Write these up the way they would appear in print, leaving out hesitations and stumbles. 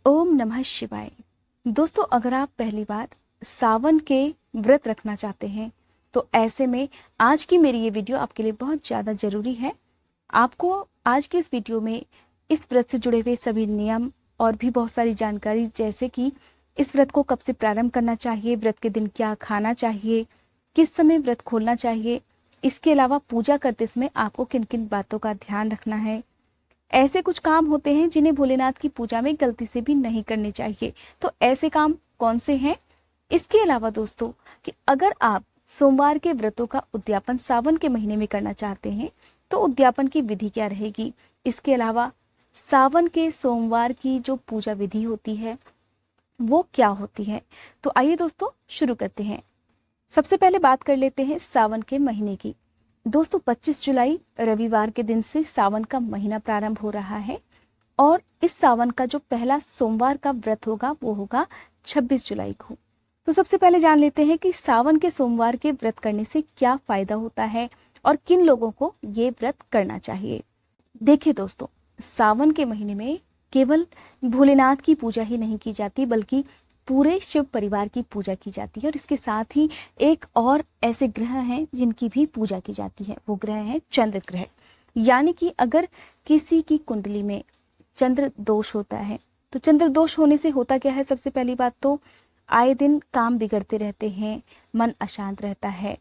ओम नमः शिवाय। दोस्तों, अगर आप पहली बार सावन के व्रत रखना चाहते हैं तो ऐसे में आज की मेरी ये वीडियो आपके लिए बहुत ज़्यादा ज़रूरी है। आपको आज के इस वीडियो में इस व्रत से जुड़े हुए सभी नियम और भी बहुत सारी जानकारी, जैसे कि इस व्रत को कब से प्रारंभ करना चाहिए, व्रत के दिन क्या खाना चाहिए, किस समय व्रत खोलना चाहिए, इसके अलावा पूजा करते समय आपको किन किन बातों का ध्यान रखना है। ऐसे कुछ काम होते हैं जिन्हें भोलेनाथ की पूजा में गलती से भी नहीं करने चाहिए। तो ऐसे काम कौन से हैं? इसके अलावा दोस्तों, कि अगर आप सोमवार के व्रतों का उद्यापन सावन के महीने में करना चाहते हैं तो उद्यापन की विधि क्या रहेगी। इसके अलावा सावन के सोमवार की जो पूजा विधि होती है वो क्या होती है। तो आइए दोस्तों शुरू करते हैं। सबसे पहले बात कर लेते हैं सावन के महीने की। दोस्तों, 25 जुलाई रविवार के दिन से सावन का महीना प्रारंभ हो रहा है और इस सावन का जो पहला सोमवार का व्रत होगा वो होगा 26 जुलाई को। तो सबसे पहले जान लेते हैं कि सावन के सोमवार के व्रत करने से क्या फायदा होता है और किन लोगों को ये व्रत करना चाहिए। देखिए दोस्तों, सावन के महीने में केवल भोलेनाथ की पूजा ही नहीं की जाती बल्कि पूरे शिव परिवार की पूजा की जाती है। और इसके साथ ही एक और ऐसे ग्रह हैं जिनकी भी पूजा की जाती है, वो ग्रह है चंद्र ग्रह। यानी कि अगर किसी की कुंडली में चंद्र दोष होता है तो चंद्र दोष होने से होता क्या है, सबसे पहली बात तो आए दिन काम बिगड़ते रहते हैं, मन अशांत रहता है,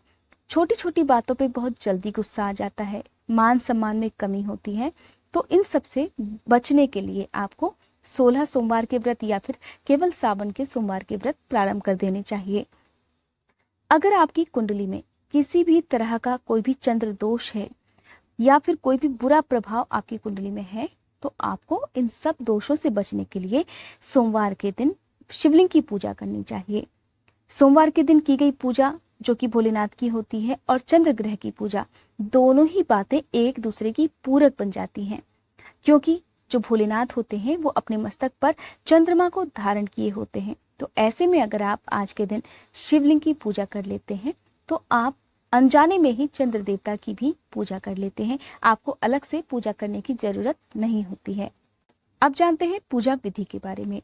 छोटी छोटी बातों पे बहुत जल्दी गुस्सा आ जाता है, मान सम्मान में कमी होती है। तो इन सब से बचने के लिए आपको 16 सोमवार के व्रत या फिर केवल सावन के सोमवार के व्रत प्रारंभ कर देने चाहिए। अगर आपकी कुंडली में किसी भी तरह का कोई भी चंद्र दोष है या फिर कोई भी बुरा प्रभाव आपकी कुंडली में है तो आपको इन सब दोषों से बचने के लिए सोमवार के दिन शिवलिंग की पूजा करनी चाहिए। सोमवार के दिन की गई पूजा जो कि भोलेनाथ की होती है और चंद्र ग्रह की पूजा, दोनों ही बातें एक दूसरे की पूरक बन जाती हैं, क्योंकि जो भोलेनाथ होते हैं वो अपने मस्तक पर चंद्रमा को धारण किए होते हैं। तो ऐसे में अगर आप आज के दिन शिवलिंग की पूजा कर लेते हैं तो आप अनजाने में ही चंद्र देवता की भी पूजा कर लेते हैं, आपको अलग से पूजा करने की जरूरत नहीं होती है। अब जानते हैं पूजा विधि के बारे में।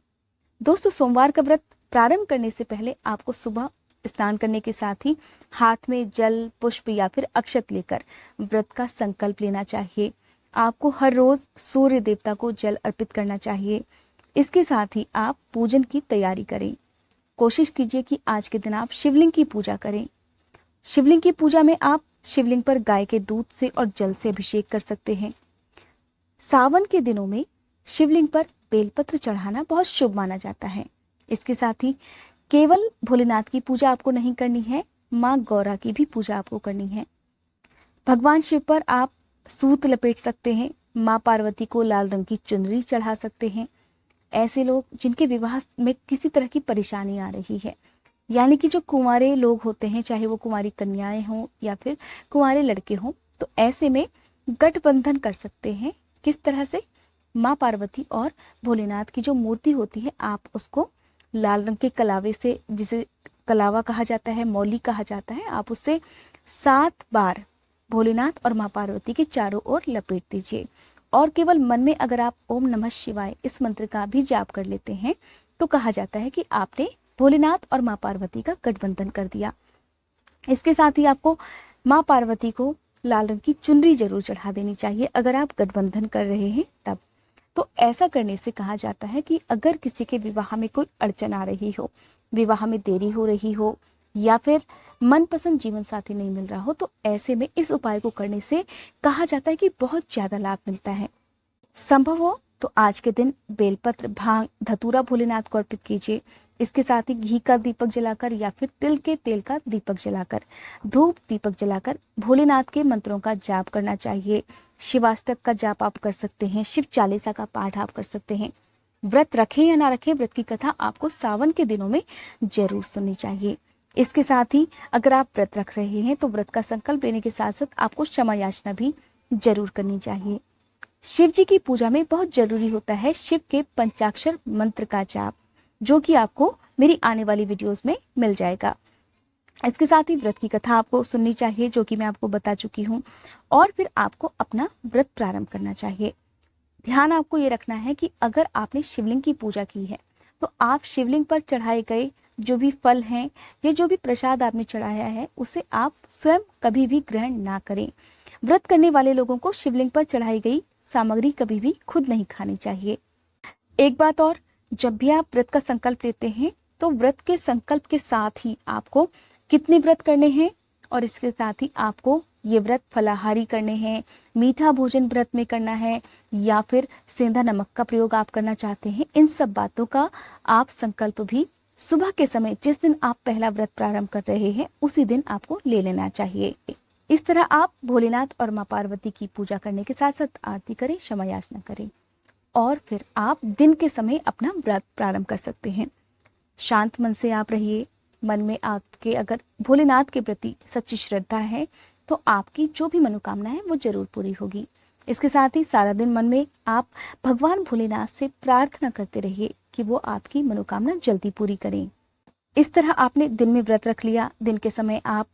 दोस्तों, सोमवार का व्रत प्रारंभ करने से पहले आपको सुबह स्नान करने के साथ ही हाथ में जल, पुष्प या फिर अक्षत लेकर व्रत का संकल्प लेना चाहिए। आपको हर रोज सूर्य देवता को जल अर्पित करना चाहिए। इसके साथ ही आप पूजन की तैयारी करें। कोशिश कीजिए कि आज के दिन आप शिवलिंग की पूजा करें। शिवलिंग की पूजा में आप शिवलिंग पर गाय के दूध से और जल से अभिषेक कर सकते हैं। सावन के दिनों में शिवलिंग पर बेलपत्र चढ़ाना बहुत शुभ माना जाता है। इसके साथ ही केवल भोलेनाथ की पूजा आपको नहीं करनी है, माँ गौरा की भी पूजा आपको करनी है। भगवान शिव पर आप सूत लपेट सकते हैं, माँ पार्वती को लाल रंग की चुनरी चढ़ा सकते हैं। ऐसे लोग जिनके विवाह में किसी तरह की परेशानी आ रही है, यानी कि जो कुंवारे लोग होते हैं, चाहे वो कुंवारी कन्याएं हों या फिर कुंवारे लड़के हों, तो ऐसे में गठबंधन कर सकते हैं। किस तरह से? माँ पार्वती और भोलेनाथ की जो मूर्ति होती है आप उसको लाल रंग के कलावे से, जिसे कलावा कहा जाता है, मौली कहा जाता है, आप उससे 7 बार भोलेनाथ और माँ पार्वती के चारों ओर लपेट दीजिए। और केवल मन में अगर आप ओम नमः शिवाय इस मंत्र का भी जाप कर लेते हैं तो कहा जाता है कि आपने भोलेनाथ और माँ पार्वती का गठबंधन कर दिया। इसके साथ ही आपको माँ पार्वती को लाल रंग की चुनरी जरूर चढ़ा देनी चाहिए अगर आप गठबंधन कर रहे हैं तब। तो ऐसा करने से कहा जाता है कि अगर किसी के विवाह में कोई अड़चन आ रही हो, विवाह में देरी हो रही हो या फिर मनपसंद जीवन साथी नहीं मिल रहा हो, तो ऐसे में इस उपाय को करने से कहा जाता है कि बहुत ज्यादा लाभ मिलता है। संभव हो तो आज के दिन बेलपत्र, भांग, धतूरा भोलेनाथ को अर्पित कीजिए। इसके साथ ही घी का दीपक जलाकर या फिर तिल के तेल का दीपक जलाकर, धूप दीपक जलाकर भोलेनाथ के मंत्रों का जाप करना चाहिए। शिवाष्टक का जाप आप कर सकते हैं, शिव चालीसा का पाठ आप कर सकते हैं। व्रत रखें या ना रखें, व्रत की कथा आपको सावन के दिनों में जरूर सुननी चाहिए। इसके साथ ही अगर आप व्रत रख रहे हैं तो व्रत का संकल्प लेने के साथ साथ आपको क्षमा याचना भी जरूर करनी चाहिए। शिव जी की पूजा में बहुत जरूरी होता है शिव के पंचाक्षर मंत्र का जाप, जो कि आपको मेरी आने वाली वीडियोस में मिल जाएगा। इसके साथ ही व्रत की कथा आपको सुननी चाहिए, जो कि मैं आपको बता चुकी हूँ, और फिर आपको अपना व्रत प्रारंभ करना चाहिए। ध्यान आपको ये रखना है कि अगर आपने शिवलिंग की पूजा की है तो आप शिवलिंग पर चढ़ाए गए जो भी फल हैं या जो भी प्रसाद आपने चढ़ाया है उसे आप स्वयं कभी भी ग्रहण ना करें। व्रत करने वाले लोगों को शिवलिंग पर चढ़ाई गई सामग्री कभी भी खुद नहीं खानी चाहिए। एक बात और, जब भी आप व्रत का संकल्प लेते हैं तो व्रत के संकल्प के साथ ही आपको कितने व्रत करने हैं और इसके साथ ही आपको ये व्रत फलाहारी करने हैं, मीठा भोजन व्रत में करना है या फिर सेंधा नमक का प्रयोग आप करना चाहते हैं, इन सब बातों का आप संकल्प भी सुबह के समय जिस दिन आप पहला व्रत प्रारंभ कर रहे हैं उसी दिन आपको ले लेना चाहिए। इस तरह आप भोलेनाथ और माँ पार्वती की पूजा करने के साथ साथ आरती करें, क्षमा याचना करें और फिर आप दिन के समय अपना व्रत प्रारंभ कर सकते हैं। शांत मन से आप रहिए। मन में आपके अगर भोलेनाथ के प्रति सच्ची श्रद्धा है तो आपकी जो भी मनोकामना है वो जरूर पूरी होगी। इसके साथ ही सारा दिन मन में आप भगवान भोलेनाथ से प्रार्थना करते रहिए कि वो आपकी मनोकामना जल्दी पूरी करें। इस तरह आपने दिन में व्रत रख लिया, दिन के समय आप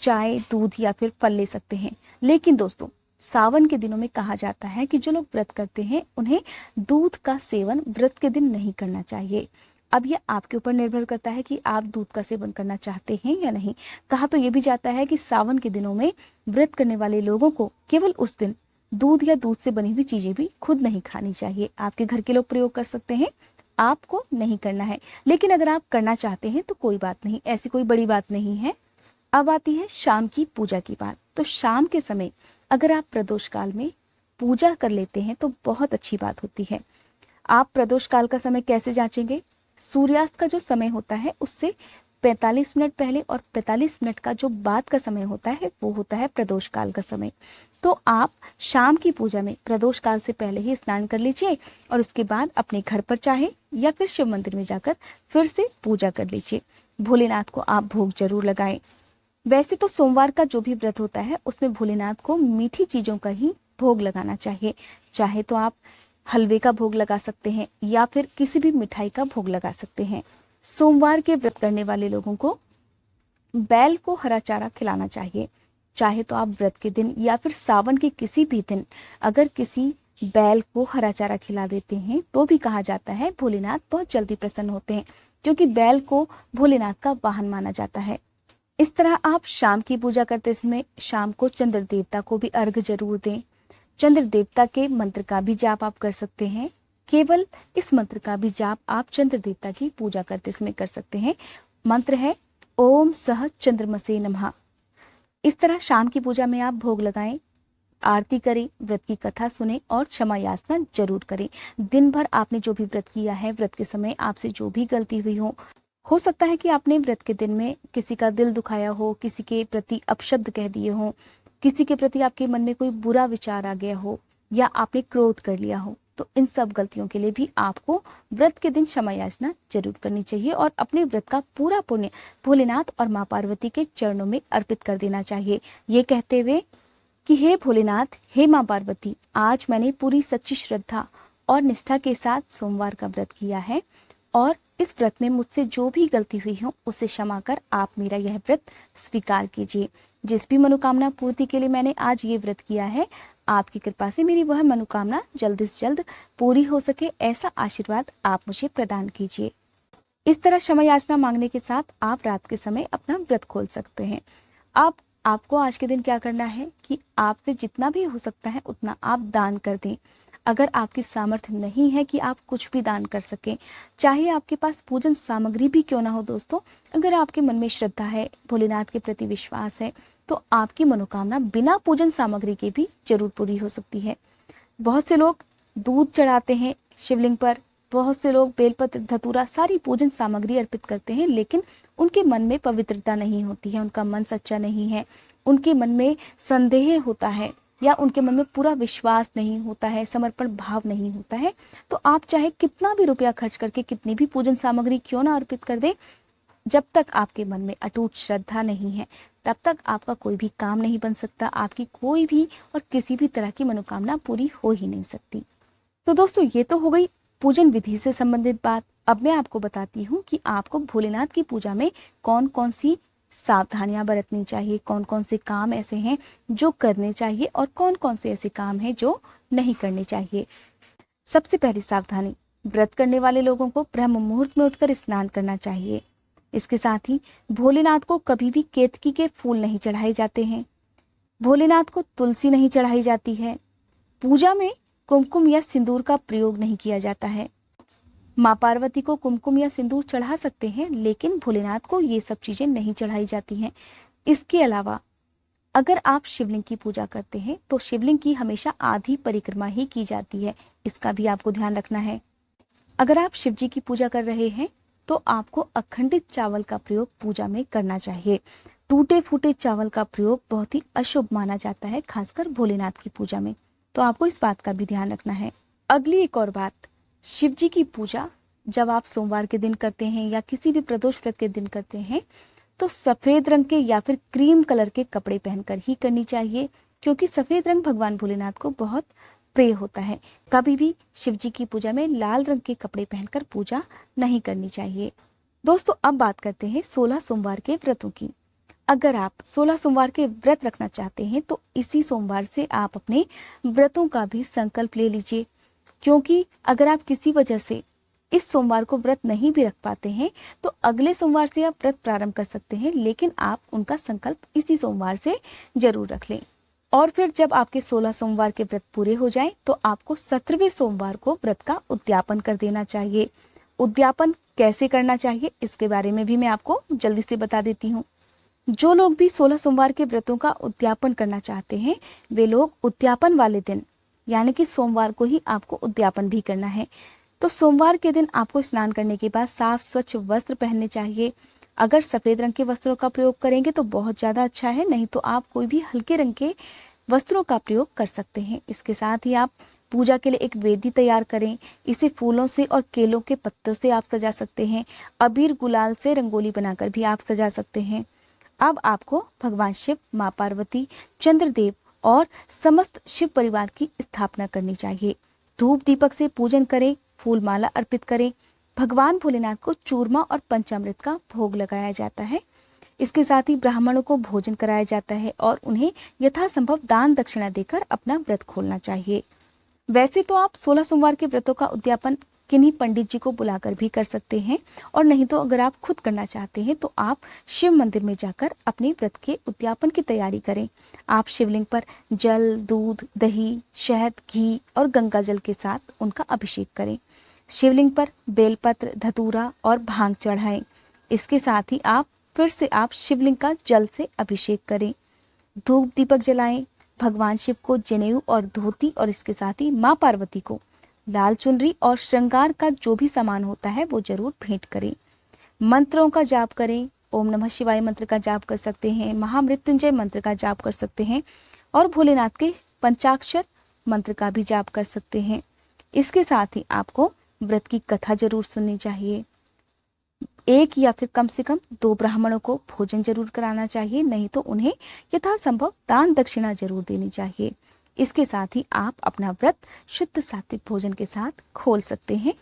चाय, दूध या फिर फल ले सकते हैं। लेकिन दोस्तों, सावन के दिनों में कहा जाता है कि जो लोग व्रत करते हैं उन्हें दूध का सेवन व्रत के दिन नहीं करना चाहिए। अब यह आपके ऊपर निर्भर करता है कि आप दूध का सेवन करना चाहते हैं या नहीं। कहा तो यह भी जाता है कि सावन के दिनों में व्रत करने वाले लोगों को केवल उस दिन दूध या दूध से बनी हुई चीजें भी खुद नहीं खानी चाहिए। आपके घर के लोग प्रयोग कर सकते हैं, आपको नहीं करना है। लेकिन अगर आप करना चाहते हैं तो कोई बात नहीं, ऐसी कोई बड़ी बात नहीं है। अब आती है शाम की पूजा की बात। तो शाम के समय अगर आप प्रदोष काल में पूजा कर लेते हैं तो बहुत अच्छी बात होती है। आप प्रदोष काल का समय कैसे जांचेंगे? सूर्यास्त का जो समय होता है उससे 45 मिनट पहले और 45 मिनट का जो बाद का समय होता है वो होता है प्रदोष काल का समय। तो आप शाम की पूजा में प्रदोष काल से पहले ही स्नान कर लीजिए और उसके बाद अपने घर पर चाहे या फिर शिव मंदिर में जाकर फिर से पूजा कर लीजिए। भोलेनाथ को आप भोग जरूर लगाएं। वैसे तो सोमवार का जो भी व्रत होता है उसमें भोलेनाथ को मीठी चीजों का ही भोग लगाना चाहिए। चाहे तो आप हलवे का भोग लगा सकते हैं या फिर किसी भी मिठाई का भोग लगा सकते हैं। सोमवार के व्रत करने वाले लोगों को बैल को हरा चारा खिलाना चाहिए। चाहे तो आप व्रत के दिन या फिर सावन के किसी भी दिन अगर किसी बैल को हरा चारा खिला देते हैं तो भी कहा जाता है भोलेनाथ बहुत जल्दी प्रसन्न होते हैं, क्योंकि बैल को भोलेनाथ का वाहन माना जाता है। इस तरह आप शाम की पूजा करते समय शाम को चंद्र देवता को भी अर्घ जरूर दें। चंद्र देवता के मंत्र का भी जाप आप कर सकते हैं। केवल इस मंत्र का भी जाप आप चंद्र देवता की पूजा करते समय कर सकते हैं। मंत्र है ओम सह चंद्रमसे नमः। इस तरह शाम की पूजा में आप भोग लगाएं, आरती करें, व्रत की कथा सुने और क्षमा याचना जरूर करें। दिन भर आपने जो भी व्रत किया है, व्रत के समय आपसे जो भी गलती हुई हो सकता है कि आपने व्रत के दिन में किसी का दिल दुखाया हो, किसी के प्रति अपशब्द कह दिए हो, किसी के प्रति आपके मन में कोई बुरा विचार आ गया हो या आपने क्रोध कर लिया हो, तो इन सब गलतियों के लिए भी आपको व्रत के दिन क्षमा याचना जरूर करनी चाहिए और अपने व्रत का पूरा पुण्य भोलेनाथ और माँ पार्वती के चरणों में अर्पित कर देना चाहिए, ये कहते हुए कि हे भोलेनाथ, हे माँ पार्वती, आज मैंने पूरी सच्ची श्रद्धा और निष्ठा के साथ सोमवार का व्रत किया है और इस व्रत में मुझसे जो भी गलती हुई हो उसे क्षमा कर आप मेरा यह व्रत स्वीकार कीजिए। जिस भी मनोकामना पूर्ति के लिए मैंने आज ये व्रत किया है, आपकी कृपा से मेरी वह मनोकामना जल्द से जल्द पूरी हो सके, ऐसा आशीर्वाद आप मुझे प्रदान कीजिए। इस तरह क्षमा याचना मांगने के साथ आप रात के समय अपना व्रत खोल सकते हैं। अब आपको आज के दिन क्या करना है कि आपसे जितना भी हो सकता है उतना आप दान कर दें। अगर आपकी सामर्थ्य नहीं है कि आप कुछ भी दान कर सकें, चाहे आपके पास पूजन सामग्री भी क्यों ना हो दोस्तों, अगर आपके मन में श्रद्धा है, भोलेनाथ के प्रति विश्वास है, तो आपकी मनोकामना बिना पूजन सामग्री के भी जरूर पूरी हो सकती है। बहुत से लोग दूध चढ़ाते हैं शिवलिंग पर, बहुत से लोग बेलपत्र, धतूरा, सारी पूजन सामग्री अर्पित करते हैं, लेकिन उनके मन में पवित्रता नहीं होती है, उनका मन सच्चा नहीं है, उनके मन में संदेह होता है या उनके मन में पूरा विश्वास नहीं होता है, समर्पण भाव नहीं होता है, तो आप चाहे कितना भी रुपया खर्च करके कितनी भी पूजन सामग्री क्यों ना अर्पित कर दे, जब तक आपके मन में अटूट श्रद्धा नहीं है तब तक आपका कोई भी काम नहीं बन सकता, आपकी कोई भी और किसी भी तरह की मनोकामना पूरी हो ही नहीं सकती। तो दोस्तों, ये तो हो गई पूजन विधि से संबंधित बात। अब मैं आपको बताती हूँ कि आपको भोलेनाथ की पूजा में कौन कौन सी सावधानियां बरतनी चाहिए, कौन कौन से काम ऐसे हैं जो करने चाहिए और कौन कौन से ऐसे काम हैं जो नहीं करने चाहिए। सबसे पहली सावधानी, व्रत करने वाले लोगों को ब्रह्म मुहूर्त में उठकर स्नान करना चाहिए। इसके साथ ही भोलेनाथ को कभी भी केतकी के फूल नहीं चढ़ाए जाते हैं। भोलेनाथ को तुलसी नहीं चढ़ाई जाती है। पूजा में कुमकुम या सिंदूर का प्रयोग नहीं किया जाता है। माँ पार्वती को कुमकुम या सिंदूर चढ़ा सकते हैं, लेकिन भोलेनाथ को ये सब चीजें नहीं चढ़ाई जाती हैं। इसके अलावा अगर आप शिवलिंग की पूजा करते हैं तो शिवलिंग की हमेशा आधी परिक्रमा ही की जाती है, इसका भी आपको ध्यान रखना है। अगर आप शिव जी की पूजा कर रहे हैं तो आपको अखंडित चावल का प्रयोग पूजा में करना चाहिए। टूटे फूटे चावल का प्रयोग बहुत ही अशुभ माना जाता है, खासकर भोलेनाथ की पूजा में, तो आपको इस बात का भी ध्यान रखना है। अगली एक और बात, शिव जी की पूजा जब आप सोमवार के दिन करते हैं या किसी भी प्रदोष व्रत के दिन करते हैं तो सफेद रंग के या फिर क्रीम कलर के कपड़े पहनकर ही करनी चाहिए, क्योंकि सफेद रंग भगवान भोलेनाथ को बहुत प्रिय होता है। कभी भी शिव जी की पूजा में लाल रंग के कपड़े पहनकर पूजा नहीं करनी चाहिए। दोस्तों, अब बात करते हैं 16 सोमवार के व्रतों की। अगर आप 16 सोमवार के व्रत रखना चाहते हैं तो इसी सोमवार से आप अपने व्रतों का भी संकल्प ले लीजिए, क्योंकि अगर आप किसी वजह से इस सोमवार को व्रत नहीं भी रख पाते हैं तो अगले सोमवार से आप व्रत प्रारंभ कर सकते हैं, लेकिन आप उनका संकल्प इसी सोमवार से जरूर रख लें। और फिर जब आपके 16 सोमवार के व्रत पूरे हो जाएं तो आपको 17वें सोमवार को व्रत का उद्यापन कर देना चाहिए। उद्यापन कैसे करना चाहिए इसके बारे में भी मैं आपको जल्दी से बता देती हूँ। जो लोग भी 16 सोमवार के व्रतों का उद्यापन करना चाहते हैं वे लोग उद्यापन वाले दिन यानी कि सोमवार को ही आपको उद्यापन भी करना है। तो सोमवार के दिन आपको स्नान करने के बाद साफ स्वच्छ वस्त्र पहनने चाहिए। अगर सफेद रंग के वस्त्रों का प्रयोग करेंगे तो बहुत ज्यादा अच्छा है, नहीं तो आप कोई भी हल्के रंग के वस्त्रों का प्रयोग कर सकते हैं। इसके साथ ही आप पूजा के लिए एक वेदी तैयार करें। इसे फूलों से और केलों के पत्तों से आप सजा सकते हैं। अबीर गुलाल से रंगोली बनाकर भी आप सजा सकते हैं। अब आपको भगवान शिव, माँ पार्वती, चंद्रदेव और समस्त शिव परिवार की स्थापना करनी चाहिए। धूप दीपक से पूजन करें, फूल माला अर्पित करें। भगवान भोलेनाथ को चूरमा और पंचामृत का भोग लगाया जाता है। इसके साथ ही ब्राह्मणों को भोजन कराया जाता है और उन्हें यथासंभव दान दक्षिणा देकर अपना व्रत खोलना चाहिए। वैसे तो आप 16 सोमवार के व्रतों का उद्यापन किन्हीं पंडित जी को बुलाकर भी कर सकते हैं, और नहीं तो अगर आप खुद करना चाहते हैं तो आप शिव मंदिर में जाकर अपने व्रत के उद्यापन की तैयारी करें। आप शिवलिंग पर जल, दूध, दही, शहद, घी और गंगा जल के साथ उनका अभिषेक करें। शिवलिंग पर बेलपत्र, धतूरा और भांग चढ़ाएं। इसके साथ ही फिर से आप शिवलिंग का जल से अभिषेक करें। धूप दीपक जलाएं। भगवान शिव को जनेऊ और धोती और इसके साथ ही माँ पार्वती को लाल चुनरी और श्रृंगार का जो भी सामान होता है वो जरूर भेंट करें। मंत्रों का जाप करें। ओम नमः शिवाय मंत्र का जाप कर सकते हैं, महामृत्युंजय मंत्र का जाप कर सकते हैं और भोलेनाथ के पंचाक्षर मंत्र का भी जाप कर सकते हैं। इसके साथ ही आपको व्रत की कथा जरूर सुननी चाहिए। एक या फिर कम से कम 2 ब्राह्मणों को भोजन जरूर कराना चाहिए, नहीं तो उन्हें यथासंभव दान दक्षिणा जरूर देनी चाहिए। इसके साथ ही आप अपना व्रत शुद्ध सात्विक भोजन के साथ खोल सकते हैं।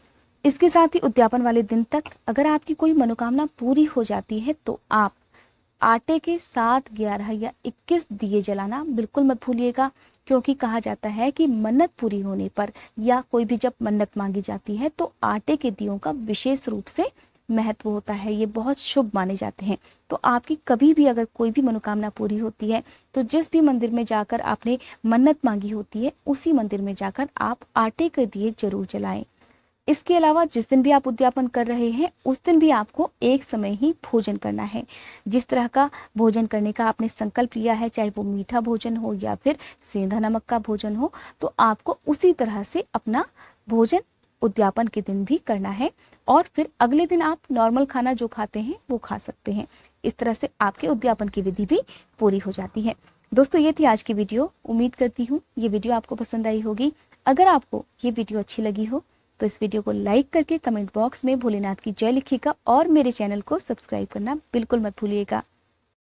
इसके साथ ही उद्यापन वाले दिन तक अगर आपकी कोई मनोकामना पूरी हो जाती है तो आप आटे के 7, 11 या 21 दिए जलाना बिल्कुल मत भूलिएगा, क्योंकि कहा जाता है कि मन्नत पूरी होने पर या कोई भी जब मन्नत मांगी जाती है तो आटे के दियों का विशेष रूप से महत्व होता है, ये बहुत शुभ माने जाते हैं। तो आपकी कभी भी अगर कोई भी मनोकामना पूरी होती है तो जिस भी मंदिर में जाकर आपने मन्नत मांगी होती है उसी मंदिर में जाकर आप आटे के दिए जरूर जलाएं। इसके अलावा जिस दिन भी आप उद्यापन कर रहे हैं उस दिन भी आपको एक समय ही भोजन करना है। जिस तरह का भोजन करने का आपने संकल्प लिया है, चाहे वो मीठा भोजन हो या फिर सेंधा नमक का भोजन हो, तो आपको उसी तरह से अपना भोजन उद्यापन के दिन भी करना है और फिर अगले दिन आप नॉर्मल खाना जो खाते हैं वो खा सकते हैं। इस तरह से आपके उद्यापन की विधि भी पूरी हो जाती है। दोस्तों, ये थी आज की वीडियो। उम्मीद करती हूँ ये वीडियो आपको पसंद आई होगी। अगर आपको ये वीडियो अच्छी लगी हो तो इस वीडियो को लाइक करके कमेंट बॉक्स में भोलेनाथ की जय लिखिएगा और मेरे चैनल को सब्सक्राइब करना बिल्कुल मत भूलिएगा।